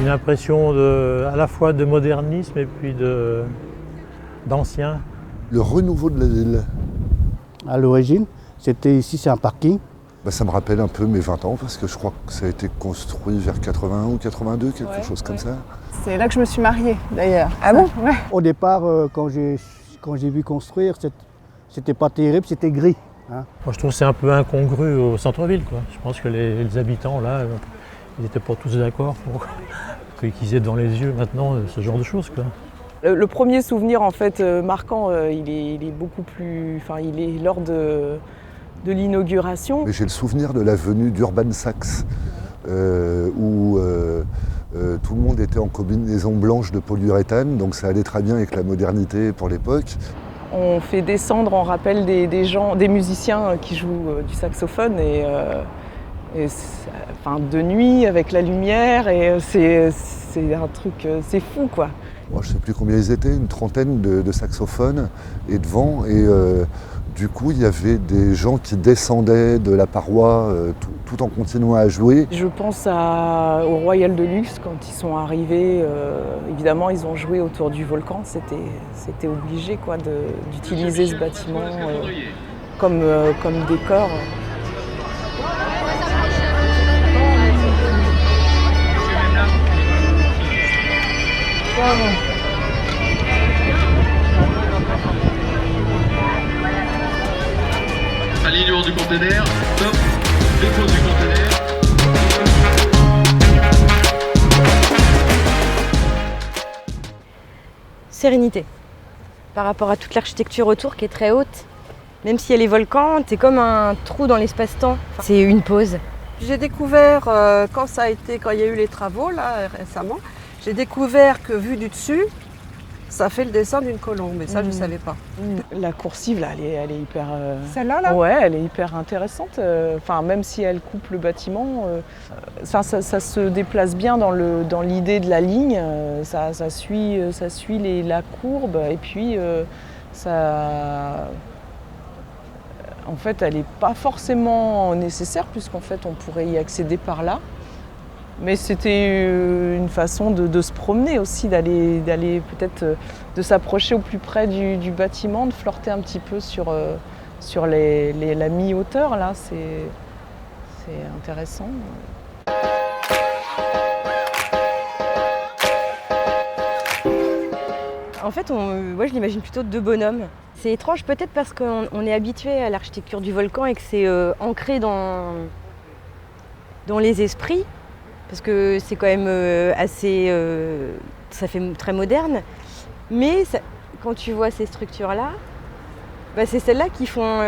une impression à la fois de modernisme et puis d'ancien. Le renouveau de la ville. À l'origine, c'est un parking. Ça me rappelle un peu mes 20 ans parce que je crois que ça a été construit vers 81 ou 82, quelque chose comme ça. C'est là que je me suis mariée d'ailleurs. Ah bon? Ouais. Au départ, quand j'ai vu construire, c'était pas terrible, c'était gris. Hein. Moi, je trouve que c'est un peu incongru au centre-ville, quoi. Je pense que les habitants, là, ils n'étaient pas tous d'accord pour qu'ils aient dans les yeux maintenant ce genre de choses, quoi. Le premier souvenir en fait marquant, il est beaucoup plus, enfin il est lors de l'inauguration. Mais j'ai le souvenir de la venue d'Urban Sax, où tout le monde était en combinaison blanche de polyuréthane, donc ça allait très bien avec la modernité pour l'époque. On fait descendre en rappel des musiciens qui jouent du saxophone enfin, de nuit avec la lumière et c'est un truc, c'est fou quoi. Moi, je ne sais plus combien ils étaient, une trentaine de saxophones et devant. Et du coup, il y avait des gens qui descendaient de la paroi tout en continuant à jouer. Je pense au Royal de Luxe, quand ils sont arrivés, évidemment, ils ont joué autour du volcan. C'était obligé quoi, d'utiliser ce bâtiment comme décor. Alignement du conteneur, top, dépôt du conteneur. Sérénité. Par rapport à toute l'architecture autour qui est très haute, même si elle est volcan, c'est comme un trou dans l'espace-temps. C'est une pause. J'ai découvert, quand il y a eu les travaux là récemment, j'ai découvert que vu du dessus, ça fait le dessin d'une colombe, et ça je ne savais pas. La coursive là, elle est hyper. Celle-là là Ouais, elle est hyper intéressante. Enfin, même si elle coupe le bâtiment, ça se déplace bien dans l'idée de la ligne. Ça suit la courbe et puis ça. En fait, elle n'est pas forcément nécessaire puisqu'en fait on pourrait y accéder par là. Mais c'était une façon de se promener aussi, d'aller peut-être de s'approcher au plus près du bâtiment, de flirter un petit peu sur la mi-hauteur. Là, c'est intéressant. En fait, moi je l'imagine plutôt deux bonhommes. C'est étrange peut-être parce qu'on est habitué à l'architecture du volcan et que c'est ancré dans les esprits. Parce que c'est quand même assez... ça fait très moderne. Mais quand tu vois ces structures-là, c'est celles-là qui font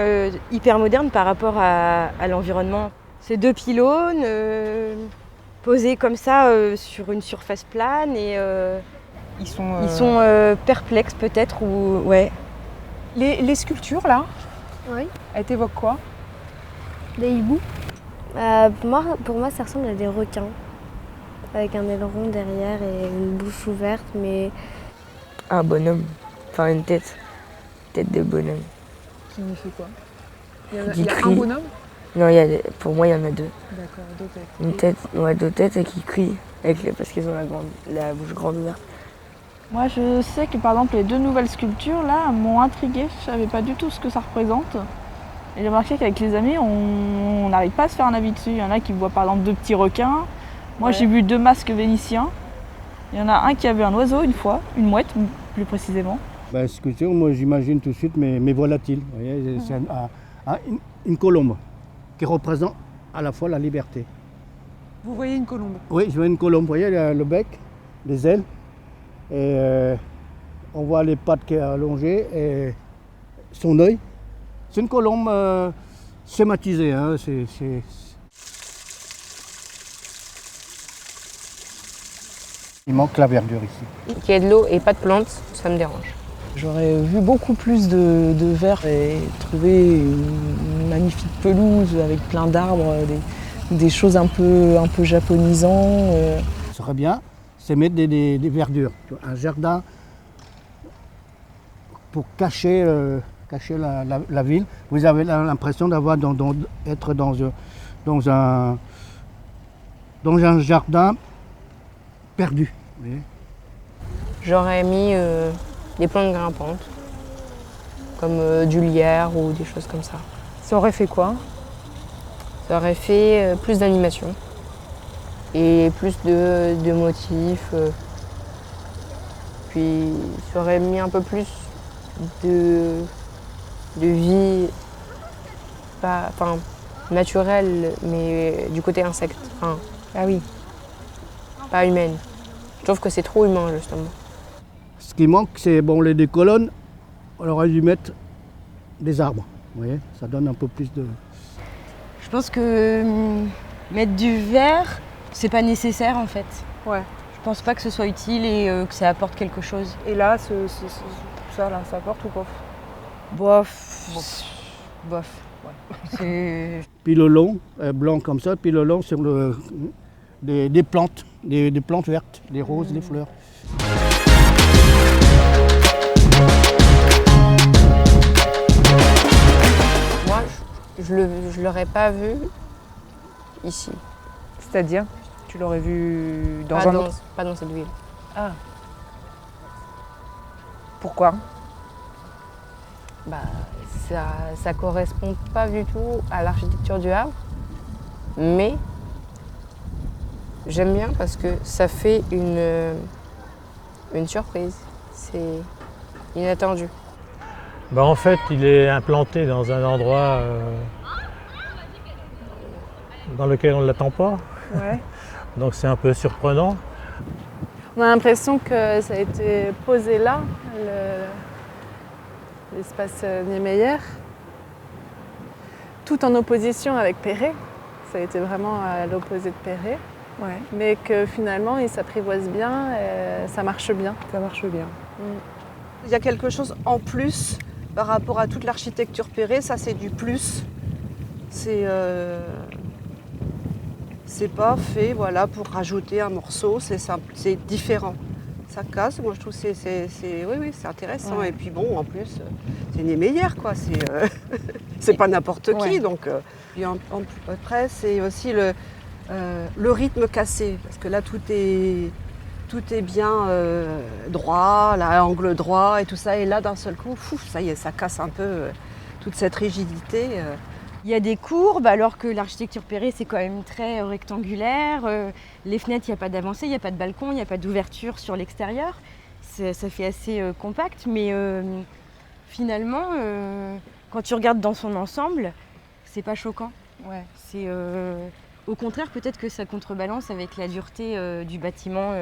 hyper moderne par rapport à l'environnement. C'est deux pylônes posés comme ça sur une surface plane et ils sont perplexes peut-être ou ouais. Les sculptures là, Oui. elles t'évoquent quoi? Des hiboux. Pour moi, ça ressemble à des requins. Avec un aileron derrière et une bouche ouverte, mais... Un bonhomme, enfin une tête de bonhomme. Qui fait quoi? Il Qui y a un crie. bonhomme? Non, pour moi il y en a deux. D'accord, deux têtes. Une tête, ouais, deux têtes et qui crient parce qu'ils ont la bouche grande ouverte. Moi, je sais que par exemple, les deux nouvelles sculptures là m'ont intriguée. Je savais pas du tout ce que ça représente. Et j'ai remarqué qu'avec les amis, on n'arrive pas à se faire un avis dessus. Il y en a qui voient par exemple deux petits requins. Moi, j'ai vu deux masques vénitiens. Il y en a un qui avait un oiseau une fois, une mouette plus précisément. Sculpture, moi j'imagine tout de suite mes volatiles. Vous voyez, c'est une colombe qui représente à la fois la liberté. Vous voyez une colombe? Oui, je vois une colombe. Vous voyez le bec, les ailes. Et on voit les pattes qui est allongées et son œil. C'est une colombe schématisée. Hein. Il manque la verdure ici. Qu'il y ait de l'eau et pas de plantes, ça me dérange. J'aurais vu beaucoup plus de verre et trouvé une magnifique pelouse avec plein d'arbres, des choses un peu japonisantes. Ce serait bien, c'est mettre des verdures. Un jardin pour cacher la ville. Vous avez l'impression d'être dans un jardin perdu. Vous voyez. J'aurais mis des plantes grimpantes, comme du lierre ou des choses comme ça. Ça aurait fait quoi? Ça aurait fait plus d'animation et plus de motifs. Puis ça aurait mis un peu plus de vie, enfin naturelle, mais du côté insecte. Enfin, Ah oui. pas humaine. Je trouve que c'est trop humain justement. Ce qui manque, c'est bon, les deux colonnes, on aurait dû mettre des arbres. Vous voyez, ça donne un peu plus de. Je pense que mettre du verre, c'est pas nécessaire en fait. Ouais. Je pense pas que ce soit utile et que ça apporte quelque chose. Et là, ça là, ça apporte ou pas? Bof. Bof. Ouais. C'est... Puis le long, blanc comme ça, puis le long sur des plantes, des plantes vertes, des roses, des fleurs. Moi, je l'aurais pas vu ici. C'est-à-dire, tu l'aurais vu dans Pas un autre... pas dans cette ville. Ah. Pourquoi? Bah, ça correspond pas du tout à l'architecture du Havre, mais j'aime bien parce que ça fait une surprise. C'est inattendu. Bah, en fait, il est implanté dans un endroit dans lequel on ne l'attend pas. Ouais. Donc c'est un peu surprenant. On a l'impression que ça a été posé là, l'espace Niemeyer, tout en opposition avec Perret. Ça a été vraiment à l'opposé de Perret. Ouais. Mais que finalement, il s'apprivoise bien et ça marche bien. Ça marche bien. Il y a quelque chose en plus par rapport à toute l'architecture Perret, ça c'est du plus. C'est pas fait voilà, pour rajouter un morceau, c'est différent. Ça casse, moi je trouve que c'est intéressant. Ouais. Et puis bon, en plus, c'est Niemeyer, quoi. C'est pas n'importe qui. Ouais. Donc, puis après, c'est aussi le rythme cassé. Parce que là, tout est bien droit, là, angle droit et tout ça. Et là, d'un seul coup, ça y est, ça casse un peu toute cette rigidité. Il y a des courbes, alors que l'architecture Perret, c'est quand même très rectangulaire. Les fenêtres, il n'y a pas d'avancée, il n'y a pas de balcon, il n'y a pas d'ouverture sur l'extérieur. Ça fait assez compact, mais finalement, quand tu regardes dans son ensemble, c'est pas choquant. Ouais. Au contraire, peut-être que ça contrebalance avec la dureté du bâtiment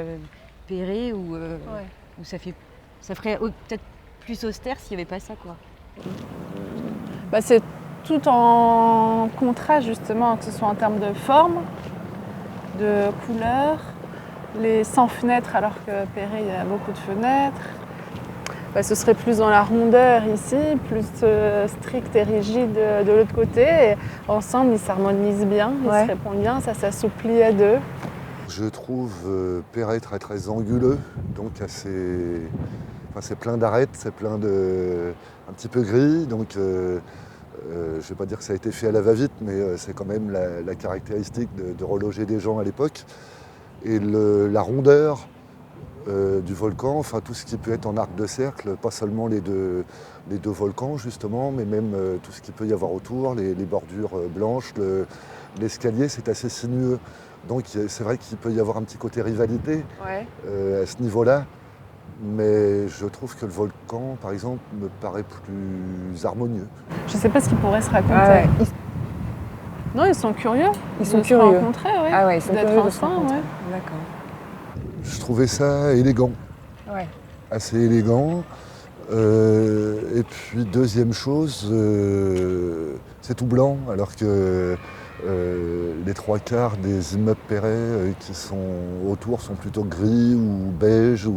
Perret, où ça ferait peut-être plus austère s'il n'y avait pas ça, quoi. Bah, c'est tout en contraste justement, que ce soit en termes de forme, de couleur, les 100 fenêtres alors que Perret il y a beaucoup de fenêtres. Bah, ce serait plus dans la rondeur ici, plus strict et rigide de l'autre côté. Et ensemble, ils s'harmonisent bien, ils se répondent bien, ça s'assouplit à deux. Je trouve Perret très très anguleux, donc c'est plein d'arêtes, c'est plein de... un petit peu gris, donc je ne vais pas dire que ça a été fait à la va-vite, mais c'est quand même la caractéristique de reloger des gens à l'époque. Et la rondeur du volcan, enfin tout ce qui peut être en arc de cercle, pas seulement les deux volcans justement, mais même tout ce qu'il peut y avoir autour, les bordures blanches, l'escalier, c'est assez sinueux. Donc c'est vrai qu'il peut y avoir un petit côté rivalité à ce niveau-là. Mais je trouve que le volcan, par exemple, me paraît plus harmonieux. Je ne sais pas ce qu'ils pourraient se raconter. Non, ils sont curieux. Ils sont curieux. Se rencontrer, oui. Ah ouais, ils sont d'être curieux ensemble, ouais. D'accord. Je trouvais ça élégant. Ouais. Assez élégant. Et puis, deuxième chose, c'est tout blanc, alors que les trois quarts des immeubles Perret qui sont autour sont plutôt gris ou beige.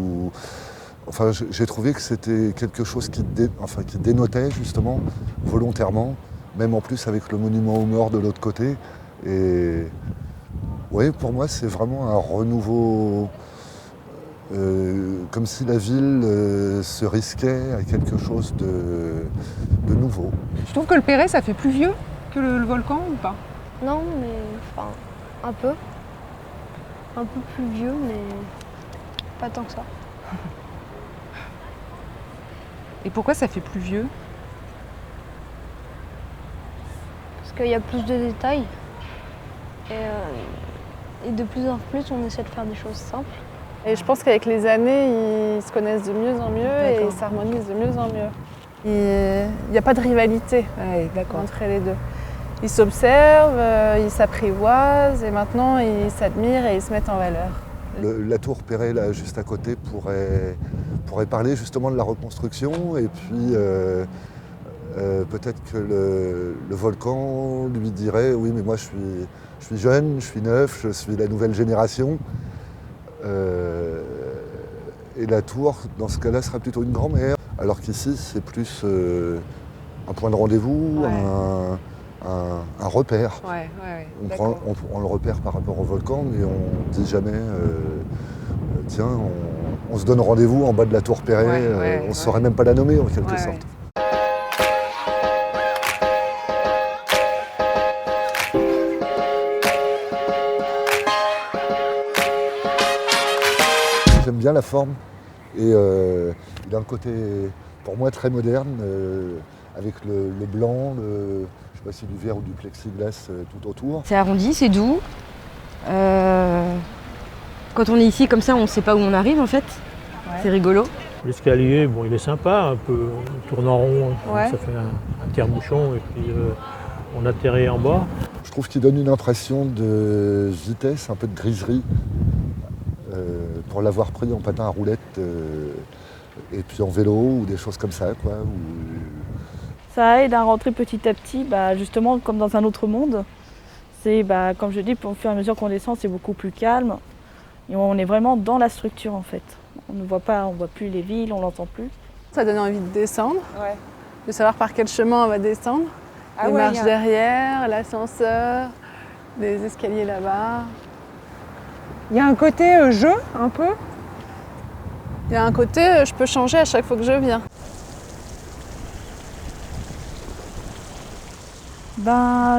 Enfin, j'ai trouvé que c'était quelque chose qui dénotait justement volontairement, même en plus avec le monument aux morts de l'autre côté. Et oui, pour moi, c'est vraiment un renouveau, comme si la ville se risquait à quelque chose de nouveau. Je trouve que le Perret, ça fait plus vieux que le volcan ou pas? Non, mais enfin, un peu. Un peu plus vieux, mais... pas tant que ça. Et pourquoi ça fait pluvieux? Parce qu'il y a plus de détails. Et de plus en plus, on essaie de faire des choses simples. Et je pense qu'avec les années, ils se connaissent de mieux en mieux et ils s'harmonisent de mieux en mieux. Il n'y a pas de rivalité entre les deux. Ils s'observent, ils s'apprivoisent et maintenant ils s'admirent et ils se mettent en valeur. La tour Perret, là, juste à côté, pourrait parler justement de la reconstruction et puis peut-être que le volcan lui dirait « Oui, mais moi je suis jeune, je suis neuf, je suis la nouvelle génération. » Et la tour, dans ce cas-là, sera plutôt une grand-mère. Alors qu'ici, c'est plus un point de rendez-vous, un repère. On le repère par rapport au volcan, mais on ne dit jamais tiens, on se donne rendez-vous en bas de la tour Perret, on ne saurait même pas la nommer en quelque sorte. J'aime bien la forme et il a un côté pour moi très moderne avec le blanc, je ne sais pas si du verre ou du plexiglas tout autour. C'est arrondi, c'est doux. Quand on est ici comme ça, on ne sait pas où on arrive en fait. C'est rigolo. L'escalier, bon, il est sympa, un peu, il tourne en rond, ça fait un tire-bouchon et puis on atterrit en bas. Je trouve qu'il donne une impression de vitesse, un peu de griserie. Pour l'avoir pris en patin à roulettes et puis en vélo ou des choses comme ça, quoi. Ça aide à rentrer petit à petit, justement comme dans un autre monde. C'est, comme je dis, au fur et à mesure qu'on descend, c'est beaucoup plus calme. Et on est vraiment dans la structure en fait. On ne voit pas, on voit plus les villes, on l'entend plus. Ça donne envie de descendre, de savoir par quel chemin on va descendre. Les marches derrière, l'ascenseur, les escaliers là-bas. Il y a un côté jeu, un peu. Il y a un côté, je peux changer à chaque fois que je viens.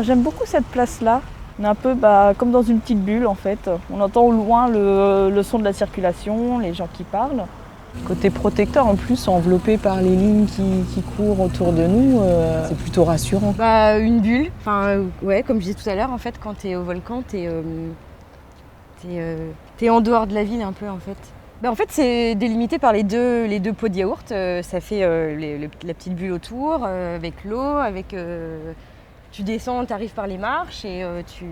J'aime beaucoup cette place-là. On est un peu comme dans une petite bulle en fait. On entend au loin le son de la circulation, les gens qui parlent. Côté protecteur en plus, enveloppé par les lignes qui courent autour de nous, c'est plutôt rassurant. Une bulle, comme je disais tout à l'heure, en fait, quand tu es au volcan, t'es en dehors de la ville un peu en fait. En fait c'est délimité par les deux pots de yaourt, ça fait la petite bulle autour, avec l'eau, tu descends, tu arrives par les marches et tu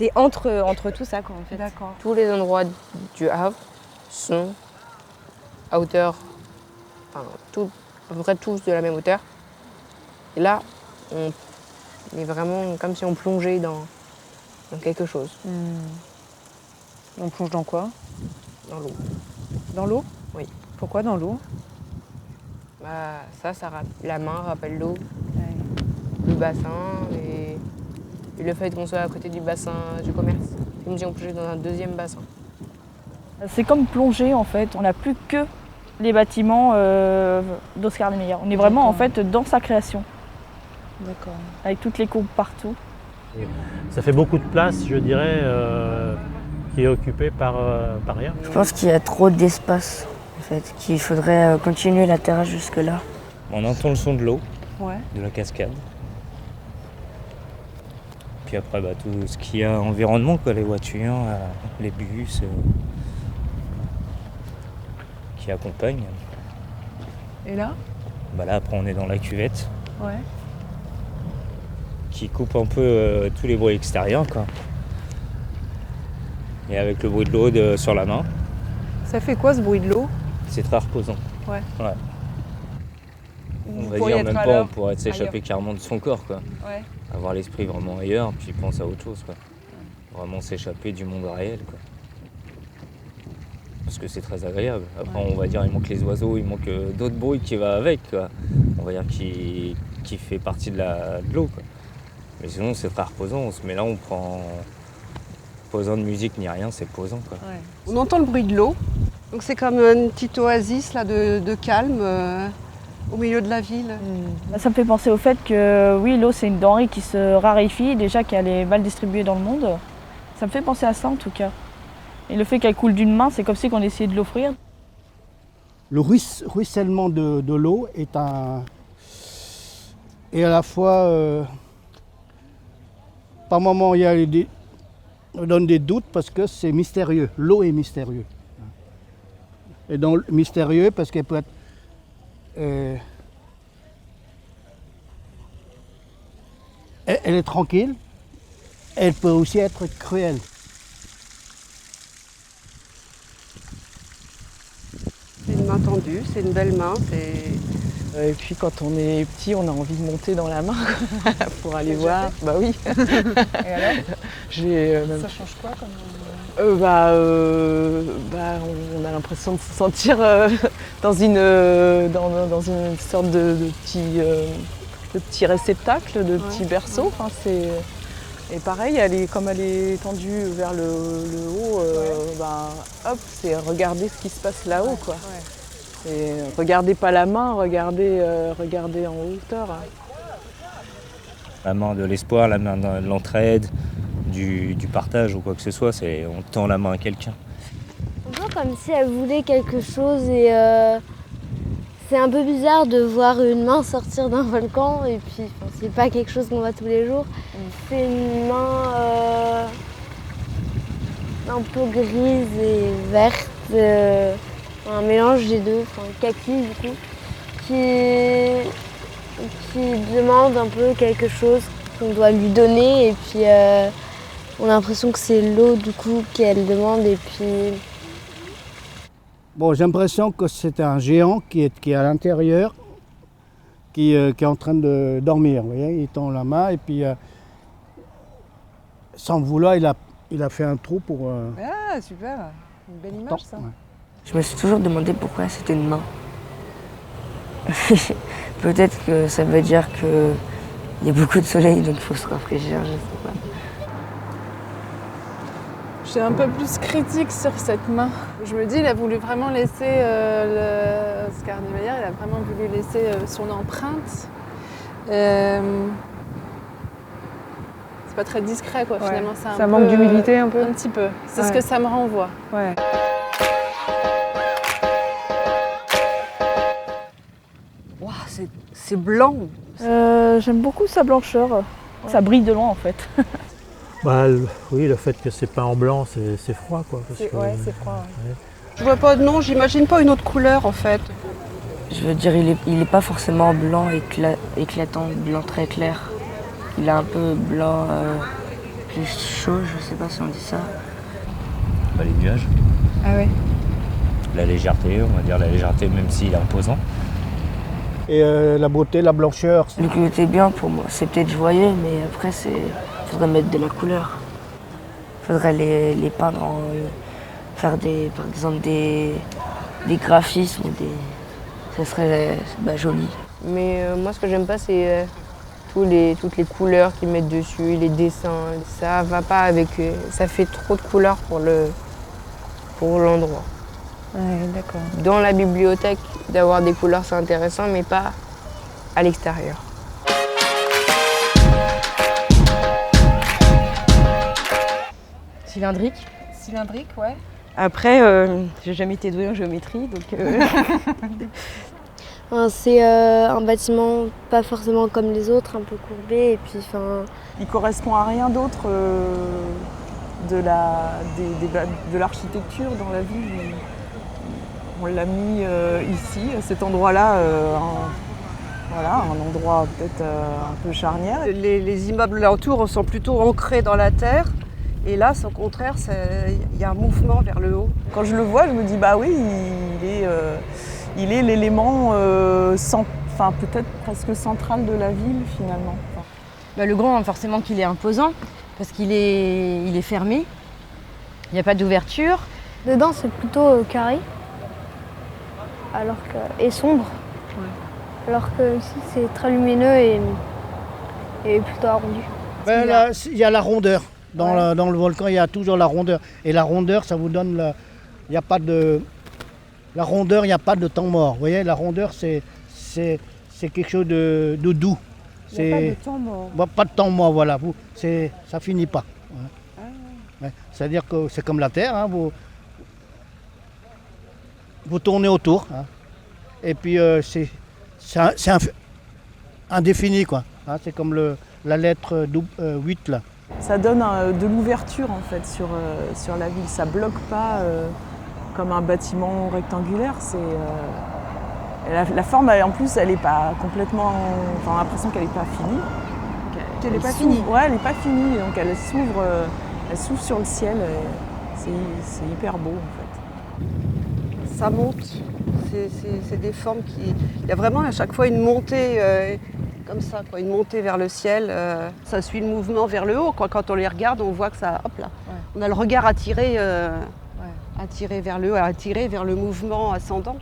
es entre tout ça quoi en fait. D'accord. Tous les endroits du Havre sont à hauteur, à peu près tous de la même hauteur. Et là, on est vraiment comme si on plongeait dans quelque chose. On plonge dans quoi? Dans l'eau. Dans l'eau? Oui. Pourquoi dans l'eau? La main rappelle l'eau, le bassin et le fait qu'on soit à côté du bassin du commerce. C'est comme si on plongeait dans un deuxième bassin. C'est comme plonger en fait, on n'a plus que les bâtiments d'Oscar Niemeyer. On est vraiment en fait dans sa création. D'accord. Avec toutes les courbes partout. Ça fait beaucoup de place, je dirais, qui est occupée par rien. Je pense qu'il y a trop d'espace, en fait, qu'il faudrait continuer la terrasse jusque-là. On entend le son de l'eau, de la cascade. Puis après, tout ce qu'il y a environnement, quoi, les voitures, les bus qui accompagnent. Et là? Là, après, on est dans la cuvette. Ouais. Qui coupe un peu tous les bruits extérieurs, quoi. Et avec le bruit de l'eau sur la main. Ça fait quoi ce bruit de l'eau? C'est très reposant. Ouais. On va dire même pas, on pourrait s'échapper carrément de son corps, quoi. Ouais. Avoir l'esprit vraiment ailleurs, puis penser à autre chose, quoi. Vraiment s'échapper du monde réel, quoi. Parce que c'est très agréable. Après, on va dire il manque les oiseaux, il manque d'autres bruits qui va avec, quoi. On va dire qui fait partie de l'eau, quoi. Mais sinon, c'est très reposant. On se met là, on prend pas besoin de musique ni rien, c'est posant, quoi. Ouais. On entend le bruit de l'eau. Donc c'est comme une petite oasis là, de calme au milieu de la ville. Ça me fait penser au fait que oui, l'eau c'est une denrée qui se raréfie, déjà qu'elle est mal distribuée dans le monde. Ça me fait penser à ça en tout cas. Et le fait qu'elle coule d'une main, c'est comme si on essayait de l'offrir. Le ruissellement de l'eau est à la fois, par moments, on donne des doutes parce que c'est mystérieux. L'eau est mystérieuse. Et donc mystérieux parce qu'elle peut être, elle est tranquille. Elle peut aussi être cruelle. C'est une main tendue, c'est une belle main. Et puis quand on est petit, on a envie de monter dans la main pour aller voir. Bah oui. Et alors Ça change quoi comme... on a l'impression de se sentir dans une sorte de petit réceptacle, de petit berceau. Enfin, et pareil, comme elle est tendue vers le haut, hop, c'est regarder ce qui se passe là-haut, quoi. Et regardez pas la main, regardez en hauteur. La main de l'espoir, la main de l'entraide, du partage ou quoi que ce soit, on tend la main à quelqu'un. On voit comme si elle voulait quelque chose et c'est un peu bizarre de voir une main sortir d'un volcan et puis c'est pas quelque chose qu'on voit tous les jours. C'est une main un peu grise et verte, un mélange des deux, kaki du coup, qui demande un peu quelque chose qu'on doit lui donner et puis on a l'impression que c'est l'eau du coup qu'elle demande et puis... Bon, j'ai l'impression que c'est un géant qui est à l'intérieur, qui est en train de dormir. Vous voyez, il tend la main et puis, sans le vouloir, il a fait un trou pour... Ah, super. Une belle image, ça. Ouais. Je me suis toujours demandé pourquoi c'était une main. Peut-être que ça veut dire qu'il y a beaucoup de soleil, donc il faut se rafraîchir, je sais pas. Je suis un peu plus critique sur cette main. Je me dis, il a voulu vraiment laisser, Oscar Niemeyer, il a vraiment voulu laisser son empreinte. C'est pas très discret, quoi, finalement. Ça manque d'humilité un peu. Un petit peu. C'est ce que ça me renvoie. Ouais. Wow, c'est blanc. J'aime beaucoup sa blancheur. Ça brille de loin en fait. Oui, le fait que c'est peint en blanc, c'est froid, quoi. C'est froid. Ouais. Je vois pas, non, j'imagine pas une autre couleur en fait. Je veux dire, il est pas forcément blanc éclatant, blanc très clair. Il est un peu blanc plus chaud, je sais pas si on dit ça. Les nuages. Ah ouais. La légèreté, on va dire la légèreté même s'il est imposant. Et la beauté, la blancheur. Le côté bien pour moi, c'est peut-être joyeux, mais après il faudrait mettre de la couleur. Il faudrait les peindre, faire par exemple des graphismes, ça serait joli. Mais moi ce que j'aime pas c'est toutes les couleurs qu'ils mettent dessus, les dessins, ça va pas avec eux. Ça fait trop de couleurs pour l'endroit. Ouais, d'accord. Dans la bibliothèque, d'avoir des couleurs c'est intéressant, mais pas à l'extérieur. Cylindrique. Cylindrique, ouais. Après, j'ai jamais été douée en géométrie, donc... C'est un bâtiment pas forcément comme les autres, un peu courbé et puis Il correspond à rien d'autre de l'architecture dans la ville. On l'a mis ici, à cet endroit-là, un endroit peut-être un peu charnière. Les immeubles alentours sont plutôt ancrés dans la terre. Et là, c'est au contraire, il y a un mouvement vers le haut. Quand je le vois, je me dis, bah oui, il est l'élément peut-être presque central de la ville finalement. Le grand, forcément qu'il est imposant, parce qu'il est fermé, il n'y a pas d'ouverture. Dedans, c'est plutôt carré et sombre. Ouais. Alors que ici, c'est très lumineux et plutôt arrondi. Là, il y a la rondeur. Dans le volcan, il y a toujours la rondeur. Et la rondeur, ça vous donne... Il n'y a pas de... La rondeur, il n'y a pas de temps mort. Vous voyez, la rondeur, c'est quelque chose de doux. Il n'y a pas de temps mort. Pas de temps mort, voilà. Ça finit pas. Ouais. Ouais. C'est-à-dire que c'est comme la Terre, hein, vous tournez autour. Hein. Et puis c'est indéfini, quoi. Hein, c'est comme la lettre 8 là. Ça donne de l'ouverture en fait sur la ville. Ça bloque pas comme un bâtiment rectangulaire. La forme, en plus, elle n'est pas complètement. Enfin, on a l'impression qu'elle n'est pas finie. Elle n'est pas finie. Ouais, elle n'est pas finie. Donc elle s'ouvre sur le ciel. C'est hyper beau en fait. Ça monte. C'est des formes qui. Il y a vraiment à chaque fois une montée comme ça, quoi, une montée vers le ciel. Ça suit le mouvement vers le haut. Quoi. Quand on les regarde, on voit que ça. Hop là. Ouais. On a le regard attiré vers le haut, attiré vers le mouvement ascendant.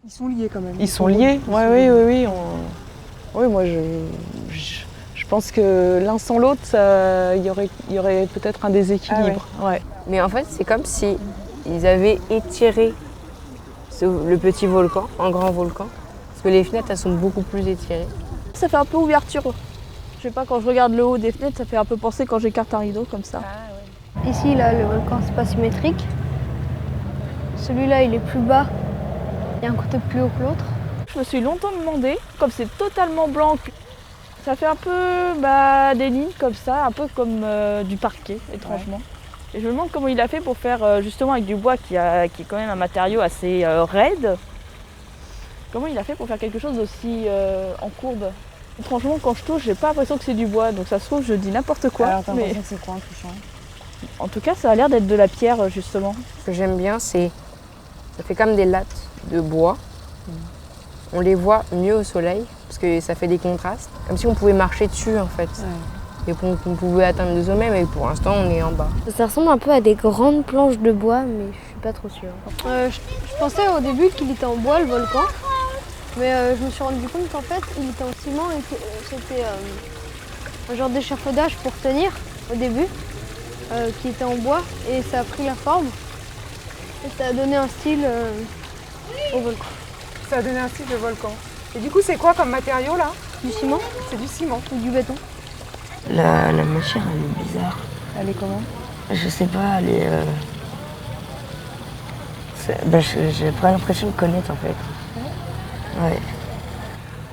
Ils sont liés quand même. Ils sont liés, oui. Oui, moi je pense que l'un sans l'autre, il y aurait peut-être un déséquilibre. Ah ouais. Mais en fait, c'est comme si ils avaient étiré le petit volcan en grand volcan. Parce que les fenêtres, elles sont beaucoup plus étirées. Ça fait un peu ouverture. Je sais pas, quand je regarde le haut des fenêtres, ça fait un peu penser quand j'écarte un rideau comme ça. Ah, ouais. Ici, là, le volcan, c'est pas symétrique. Celui-là, il est plus bas. Il y a un côté plus haut que l'autre. Je me suis longtemps demandé, comme c'est totalement blanc, ça fait un peu des lignes comme ça, un peu comme du parquet, étrangement. Ouais. Et je me demande comment il a fait pour faire, justement avec du bois qui est quand même un matériau assez raide, comment il a fait pour faire quelque chose d'aussi en courbe. Franchement, quand je touche, j'ai pas l'impression que c'est du bois, donc ça se trouve, je dis n'importe quoi. Alors, t'as l'impression que c'est quoi en touchant? En tout cas, ça a l'air d'être de la pierre, justement. Ce que j'aime bien, c'est ça fait comme des lattes de bois. On les voit mieux au soleil, parce que ça fait des contrastes. Comme si on pouvait marcher dessus, en fait. Ouais. Et qu'on pouvait atteindre le sommet, mais pour l'instant, on est en bas. Ça ressemble un peu à des grandes planches de bois, mais je suis pas trop sûre. Je pensais au début qu'il était en bois, le volcan. Mais je me suis rendu compte qu'en fait, il était en ciment et que c'était un genre d'échafaudage pour tenir au début, qui était en bois. Et ça a pris la forme. Et ça a donné un style au volcan. Ça a donné un style de volcan. Et du coup, c'est quoi comme matériau là? Du ciment. C'est du ciment. Ou du béton. La matière, elle est bizarre. Elle est comment? Je sais pas, elle est... j'ai pas l'impression de connaître en fait. Ouais.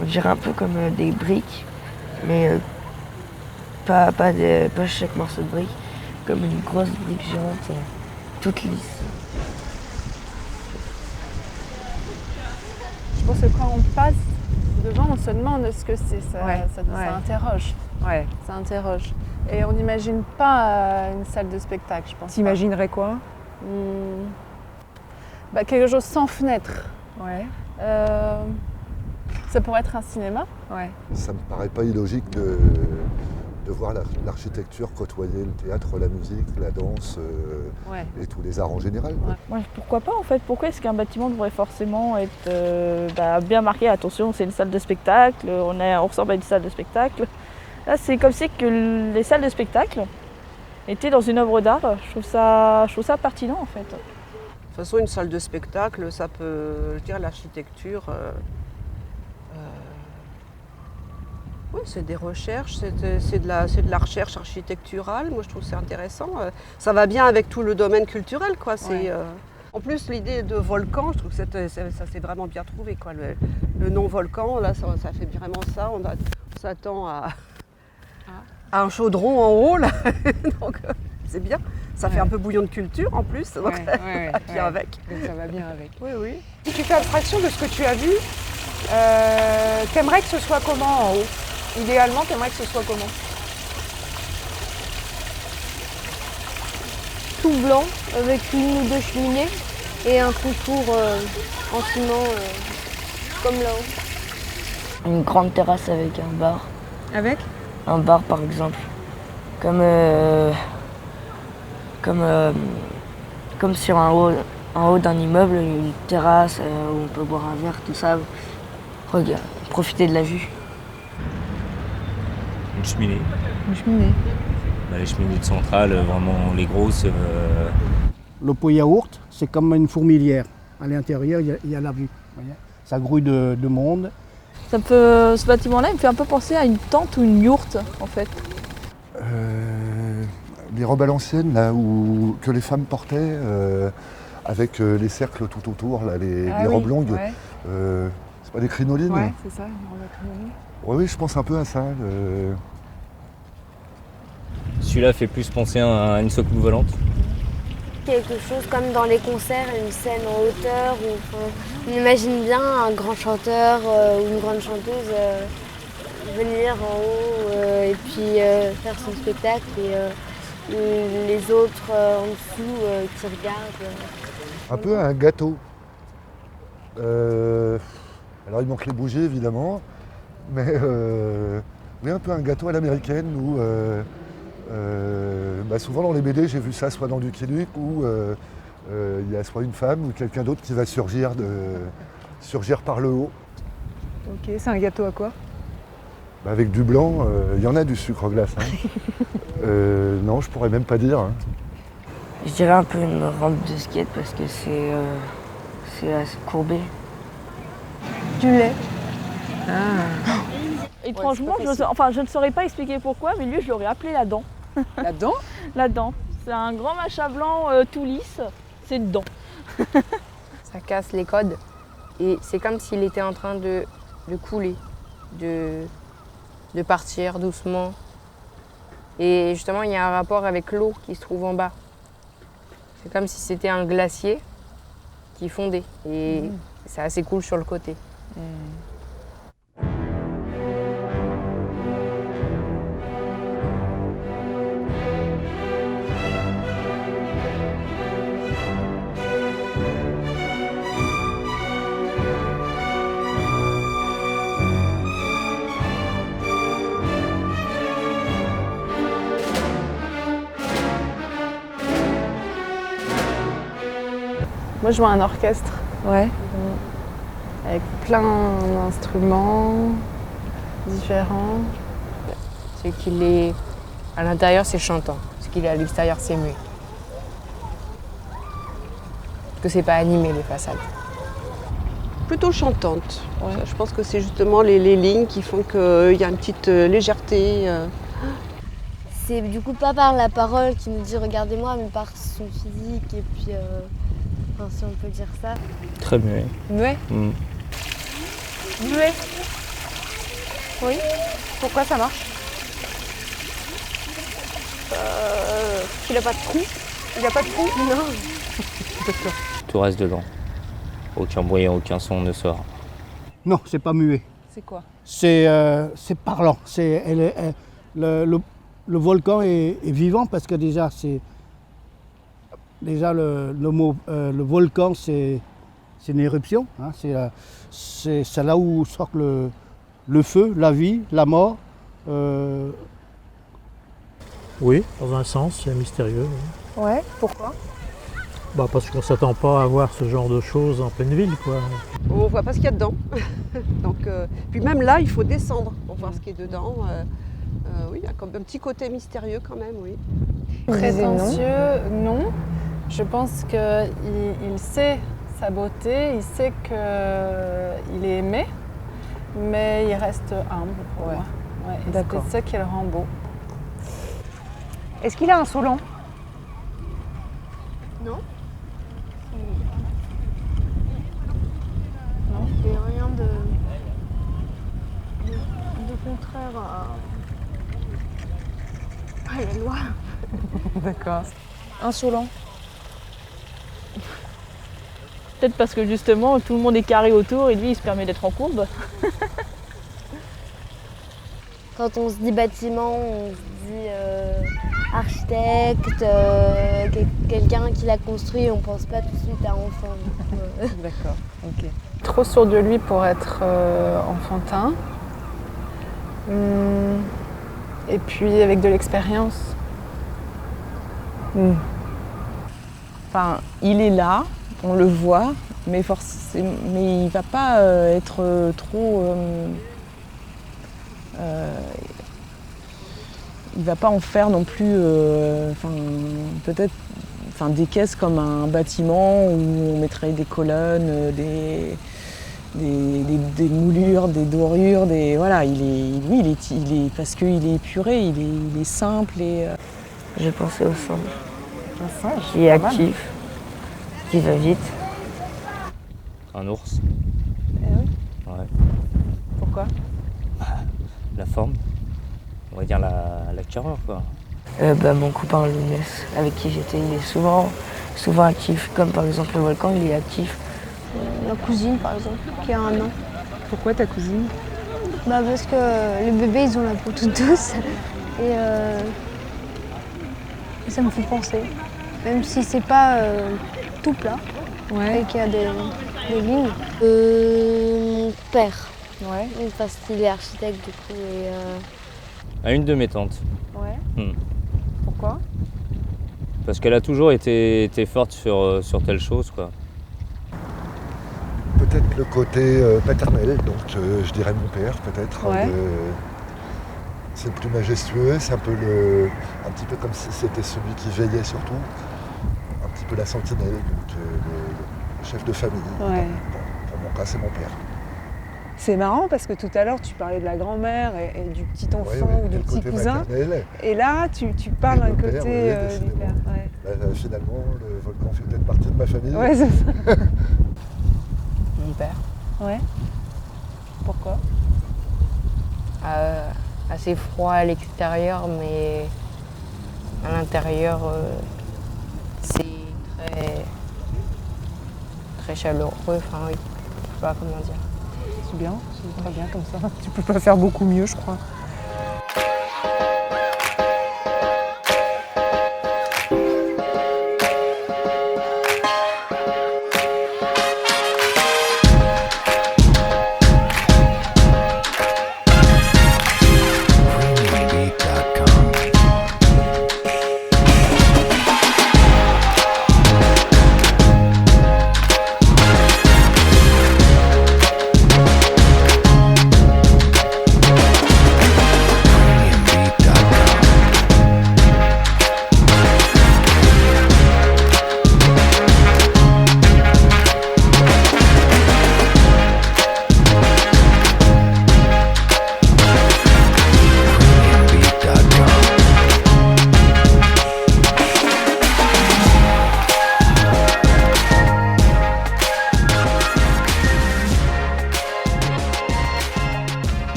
On dirait un peu comme des briques, mais pas chaque morceau de brique, comme une grosse brique géante, toute lisse. Je pense que quand on passe devant, on se demande ce que c'est. Ça interroge. Ouais. Ça interroge. Et on n'imagine pas une salle de spectacle, je pense. T'imaginerais quoi? Quelque chose sans fenêtre. Ouais. Ça pourrait être un cinéma. Ouais. Ça me paraît pas illogique de voir l'architecture côtoyer le théâtre, la musique, la danse et tous les arts en général. Ouais, pourquoi pas en fait? Pourquoi est-ce qu'un bâtiment devrait forcément être bien marqué? Attention, c'est une salle de spectacle, on ressemble à une salle de spectacle. Là, c'est comme si que les salles de spectacle étaient dans une œuvre d'art. Je trouve ça pertinent en fait. De toute façon, une salle de spectacle, ça peut, je dirais, l'architecture. Oui, c'est des recherches, c'est de la recherche architecturale. Moi, je trouve que c'est intéressant. Ça va bien avec tout le domaine culturel, quoi. En plus, l'idée de volcan, je trouve que ça s'est vraiment bien trouvé, quoi. Le nom volcan, là, ça fait vraiment ça. On s'attend à un chaudron en haut, là. Donc, c'est bien. Ça fait un peu bouillon de culture, en plus. Donc, ça va bien avec. Donc, ça va bien avec. Oui. Si tu fais abstraction de ce que tu as vu, t'aimerais que ce soit comment en haut? Idéalement, t'aimerais que ce soit comment? Tout blanc, avec une ou deux cheminées et un contour en ciment, comme là-haut. Une grande terrasse avec un bar. Avec? Un bar par exemple. Comme sur en haut d'un immeuble, une terrasse où on peut boire un verre, tout ça. Regarde, profiter de la vue. Une cheminée. Une cheminée. Les cheminées de centrale, vraiment les grosses. Le pot yaourt, c'est comme une fourmilière. À l'intérieur, il y a la vue. ça grouille de monde. Ce bâtiment-là, il me fait un peu penser à une tente ou une yourte, en fait. Les robes à l'ancienne, là, que les femmes portaient, avec les cercles tout autour, là, les robes longues. Ouais. C'est pas des crinolines? Ouais, c'est ça, une robe à crinoline. Oui, je pense un peu à ça. Celui-là fait plus penser à une soucoupe volante. Quelque chose comme dans les concerts, une scène en hauteur où on imagine bien un grand chanteur ou une grande chanteuse venir en haut et puis faire son spectacle et les autres en dessous qui regardent. Un peu un gâteau. Alors il manque les bougies évidemment, mais un peu un gâteau à l'américaine où souvent dans les BD j'ai vu ça soit dans Lucky Luke où il y a soit une femme ou quelqu'un d'autre qui va surgir par le haut. Ok, c'est un gâteau à quoi? Avec du blanc, il y en a du sucre glace. Hein. Non, je pourrais même pas dire. Hein. Je dirais un peu une rampe de skate parce que c'est assez courbé. Du lait. Étrangement, je ne saurais pas expliquer pourquoi, mais lui, je l'aurais appelé la dent. La dent? La dent. C'est un grand machin blanc tout lisse, c'est une dent. Ça casse les codes et c'est comme s'il était en train de couler, de partir doucement. Et justement, il y a un rapport avec l'eau qui se trouve en bas. C'est comme si c'était un glacier qui fondait et c'est assez cool sur le côté. Moi, je vois un orchestre. Ouais. Avec plein d'instruments différents. C'est qu'il est à l'intérieur, c'est chantant. Ce qu'il est à l'extérieur, c'est muet. Parce que c'est pas animé les façades. Plutôt chantante. Ouais. Je pense que c'est justement les lignes qui font qu'il y a une petite légèreté. C'est du coup pas par la parole qui nous dit regardez-moi, mais par son physique et puis, si on peut dire ça. Très muet. Muet? Muet? Oui. Pourquoi ça marche? Il a pas de trou. Il a pas de trou? Non. D'accord. Tout reste dedans. Aucun bruit, aucun son ne sort. Non, c'est pas muet. C'est quoi? C'est parlant. Le volcan est vivant parce que déjà le volcan c'est une éruption. Hein, c'est là où sort le feu, la vie, la mort. Oui, dans un sens, c'est mystérieux. Oui. Ouais, pourquoi? Parce qu'on ne s'attend pas à voir ce genre de choses en pleine ville, quoi. On voit pas ce qu'il y a dedans. Donc, puis même là, il faut descendre pour voir ce qui est dedans. Oui, il y a comme un petit côté mystérieux quand même, oui. Prétentieux, non. Je pense qu'il sait sa beauté, il sait qu'il est aimé, mais il reste humble pour moi. Ouais, d'accord. C'est ça qui le rend beau. Est-ce qu'il a un Solan? Non. Non, c'est rien de contraire à la loi. D'accord. Insolent. Peut-être parce que justement tout le monde est carré autour et lui il se permet d'être en courbe. Quand on se dit bâtiment, on se dit architecte, quelqu'un qui l'a construit, on pense pas tout de suite à enfant. D'accord, ok. Trop sûr de lui pour être enfantin. Et puis avec de l'expérience. Enfin, il est là, on le voit, mais il ne va pas être trop... il ne va pas en faire non plus peut-être des caisses comme un bâtiment où on mettrait des colonnes, des moulures, des dorures, voilà, il est parce qu'il est épuré, il est simple et. J'ai pensé au singe. Un singe Qui est pas mal. actif, qui va vite. Un ours. Eh oui. Ouais. Pourquoi? La forme. On va dire la carrure, quoi. Mon copain Lounès, avec qui j'étais, il est souvent actif. Comme par exemple le volcan, il est actif. Ma cousine, par exemple, qui a 1 an. Pourquoi ta cousine? Parce que les bébés, ils ont la peau toute douce. Et ça me fait penser. Même si c'est pas tout plat, et qu'il y a des lignes. Mon père. Ouais. Parce qu'il est architecte, du coup. Et, À une de mes tantes. Ouais. Hmm. Pourquoi? Parce qu'elle a toujours été forte sur telle chose, quoi. Peut-être le côté paternel, donc je dirais mon père, peut-être. Ouais. C'est le plus majestueux, c'est un petit peu comme si c'était celui qui veillait surtout, un petit peu la sentinelle, donc le chef de famille. Ouais. Pour mon cas, c'est mon père. C'est marrant parce que tout à l'heure tu parlais de la grand-mère et du petit enfant Ouais, ou du le petit côté cousin. maternel. Et là tu parles d'un le côté père, oui, du décidément. père. Ouais. Finalement, le volcan fait peut-être partie de ma famille. Ouais, c'est ça. Mon père. Ouais. Pourquoi? Assez froid à l'extérieur, mais à l'intérieur, c'est très chaleureux. Enfin, oui, je sais pas comment dire. C'est bien, c'est très bien comme ça. Tu peux pas faire beaucoup mieux, je crois.